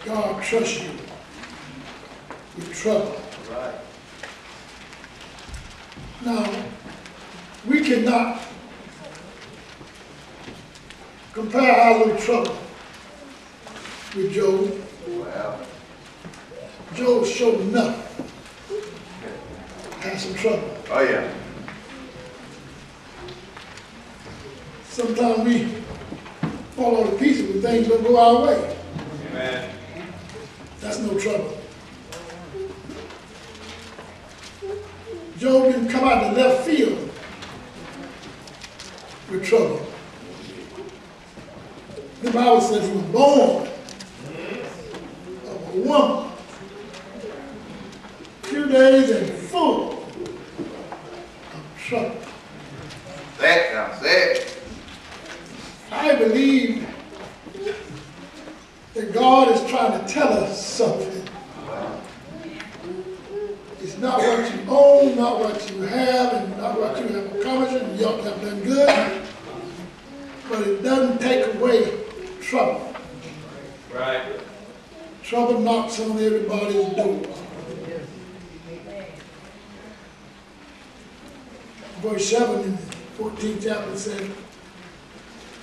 God trusts you with trouble. Right. Now, we cannot compare our little trouble with Job. Well. Job showed enough. Had some trouble. Oh, yeah. Sometimes we fall on the pieces when things don't go our way. Amen. That's no trouble. Job didn't come out of the left field with trouble. The Bible says he was born of a woman, few days and full of trouble. Say it now, say it. I believe that God is trying to tell us something. It's not what you own, not what you have, and not what you have accomplished, and you ought to have done good, but it doesn't take away trouble. Right. Trouble knocks on everybody's door. Verse 7 in the 14th chapter said,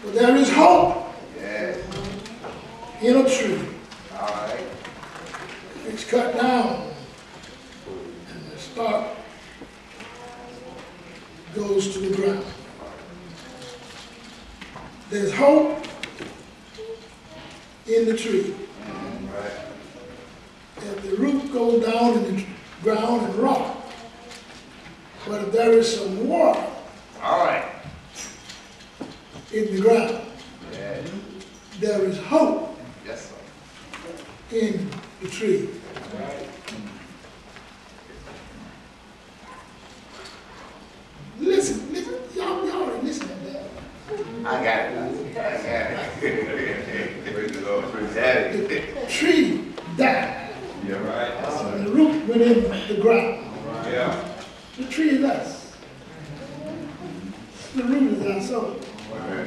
"But there is hope Yes. in a tree. All right. It's cut down, and the stalk goes to the ground. There's hope in the tree. Right. If the root goes down in the ground and rot, but if there is some water All right. in the ground, Yes. there is hope Yes, sir. in the tree." Right. Listen, y'all ain't listening to that. I got it. I got it. Praise the Lord. Praise Daddy. The tree died, Yeah, right. and the root went in the ground. Yeah. The tree is us. The root is our soul. Right.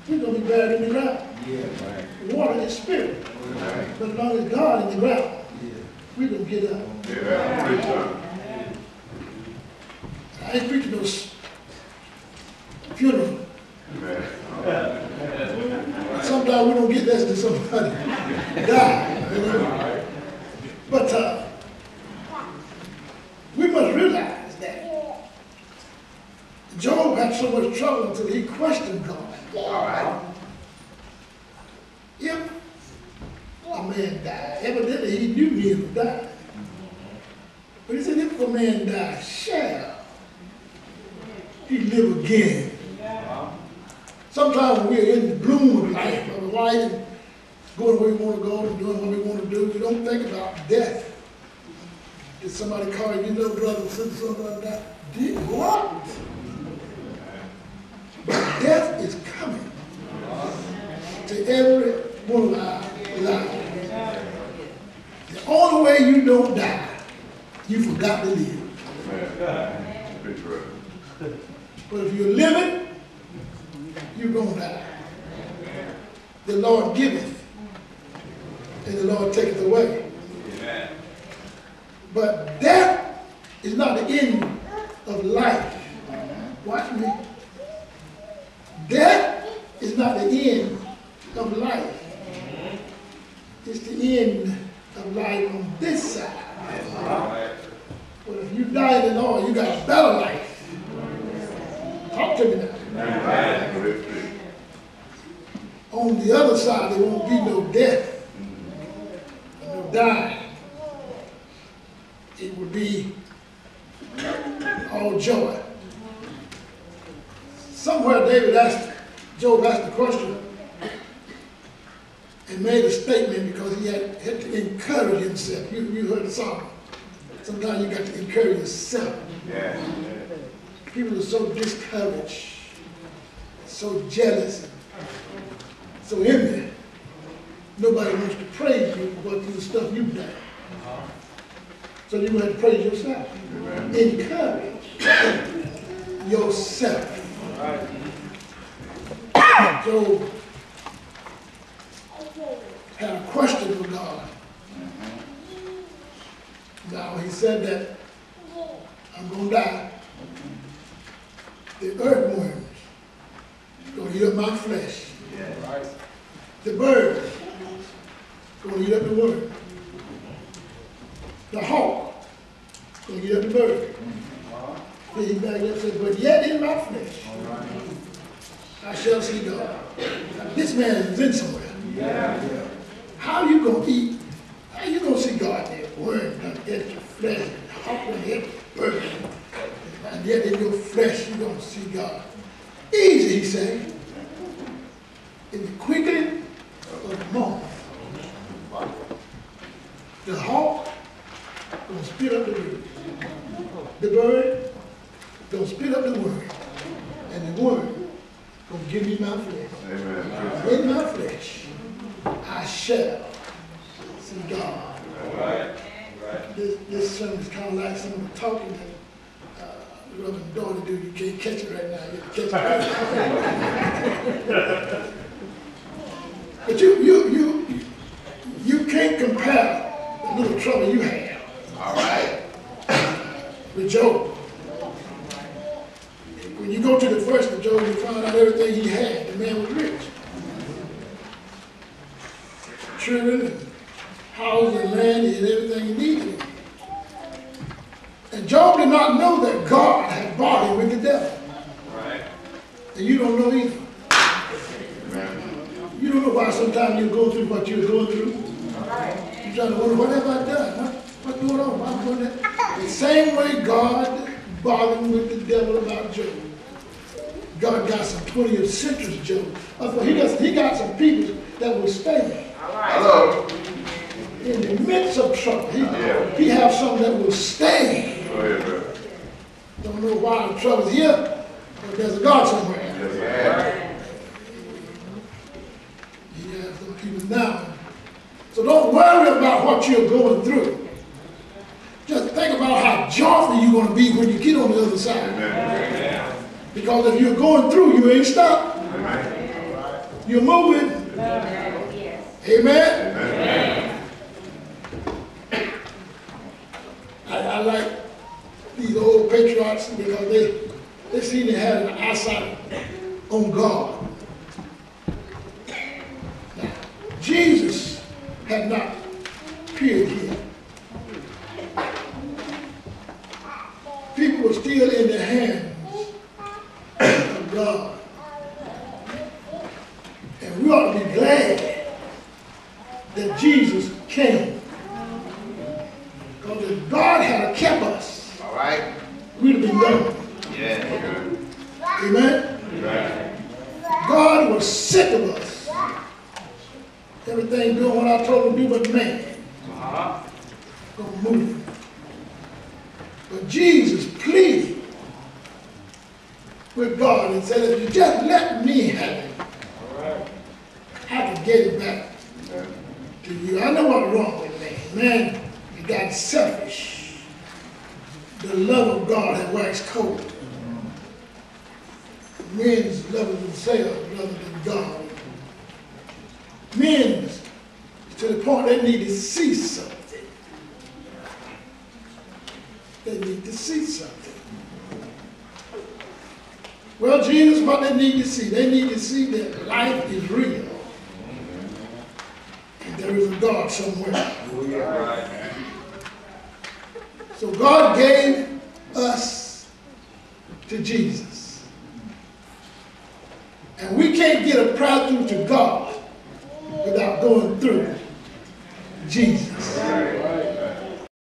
We're going to be buried in the ground. Right. The water is spirit. Right. But as long as God in the ground, we're going to get up. Yeah. Praise God. I ain't preaching no funeral. Amen. Sometimes we don't get this to somebody die. You know? But we must realize that Job had so much trouble until he questioned God. All right. If a man died, evidently he knew he would die. But he said, if a man die, shall he live again? Sometimes when we're in the bloom of life, of life, and going where we want to go and doing what we want to do, we don't think about death. Did somebody call you, little brother, sister, something like that? Did what? But death is coming to every one of our lives. The only way you don't die, you forgot to live. But if you're living, you're going to die. The Lord giveth, and the Lord taketh away. Amen. But death is not the end of life. Watch me. Death is not the end of life. It's the end of life on this side. All right. But if you die in the Lord, you got a better life. Talk to me now. Amen. On the other side, there won't be no death, no dying. It would be all joy. Somewhere Job asked the question and made a statement because he had to encourage himself. You heard the song. Sometimes you got to encourage yourself. Yeah. People are so discouraged, so jealous, so envious. Nobody wants to praise you for the stuff you've done. So you have to praise yourself. Encourage yourself. Job had a question for God. Now he said that I'm going to die. The earthworms going to eat up my flesh. The birds going to eat up the worm. The hawk going to eat up the bird. Then he back up and said, but yet in my flesh I shall see God. Now, this man is in somewhere. How you going to eat? How you going to see God there? Worm going to eat your flesh, and hawk going to eat your bird. And yet in your flesh you're going to see God. Easy, he said. In the quickening of the moment, the hawk going to spit up the bird. The bird going to spit up the worm. And the worm going to give me my flesh. Amen. In my flesh, I shall see God. Right. This sermon is kind of like some of the talking that Reverend daughter do. You can't catch it right now. You catch it. But you can't compare the little trouble you have. All right. With Job. When you go to the first of Job, you find out everything he had. The man was rich. Children and house and land, he had everything he needed. And Job did not know that God had bought him with the devil. Right. And you don't know either. You don't know why sometimes you go through what you're going through. Right. You're trying to wonder, what have I done? What's going on? Why am I doing that? The same way God bargained with the devil about Job. God got some 20th century Job. He got some people that will stay. Hello. In the midst of trouble, he has some that will stay. Don't know why the trouble's here, but there's a God somewhere. He has some people now. So don't worry about what you're going through. Just think about how joyful you're going to be when you get on the other side. Amen. Because if you're going through, you ain't stopped. Amen. You're moving. Amen. Amen. Amen. I like these old patriots because they seem to have an eyesight on God. Now, Jesus had not appeared here. People were still in the hands of God. And we ought to be glad that Jesus came. Because if God had kept us, all right, we'd have been done. Yeah. Amen? Amen? God was sick of us. Everything doing what I told him to do, but man, gonna move him. But Jesus pleaded with God and said, if you just let me have it, I can get it back to you. I know what's wrong with man. Man, he got selfish. The love of God had waxed cold. Men's love of themselves rather than God. Men's to the point they need to see something. They need to see something. Well, Jesus, what they need to see? They need to see that life is real. And there is a God somewhere. So God gave us to Jesus. And we can't get a prayer through to God without going through Jesus.